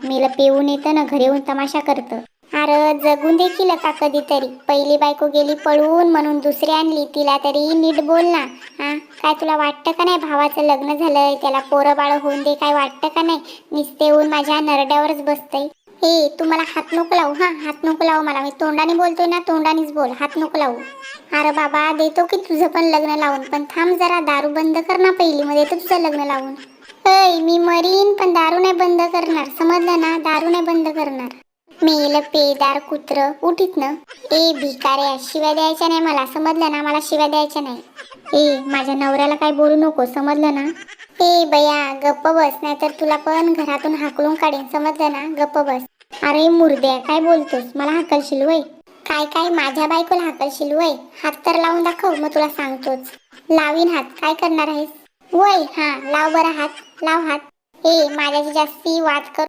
मीला पेऊन येतं ना घरी येऊन तमाशा करतं. अरे जगून देखील का कधीतरी. पहिली बायको गेली पळून म्हणून दुसरी आणली, तिला तरी नीट बोल ना. हा, काय तुला वाटतं का नाही भावाचं लग्न झालंय, त्याला पोरं बाळ होऊन दे, काय वाटतं का नाही? नुसते येऊन माझ्या नरड्यावरच बसतंय. हे तू मला हात नको लावू. हा, हात नको लावू मला. मी तोंडाने बोलतोय ना, तोंडानेच बोल, हात नको लावू. अरे बाबा देतो की तुझं पण लग्न लावून, पण थांब जरा, दारू बंद कर ना पहिली, मग देतो तुझं लग्न लावून. ऐ मी मरीन पण दारू नाही बंद करणार, समजलं ना? दारू नाही बंद करणार. मेल पेदार कुत्र उठीत ना. ए भिकाऱ्या, शिव्या द्यायच्या नाही मला, समजलं ना? मला शिव्या द्यायच्या नाही. ए माझ्या नवऱ्याला काय बोलू नको, समजलं ना? ए बया गप्प बस, नाहीतर तुला पण घरातून हाकलून काढेन, समजलं ना? गप्प बस. अरे मुर्द्या, काय बोलतोस? मला हाकलशील वय? काय काय माझ्या बायकोला हाकलशील वय? हात तर लावून दाखव, मग तुला सांगतोच. लावीन हात, काय करणार आहेस वय? हा लाव बरं हात, लाव हात. ए माझ्याशी जास्ती वाद कर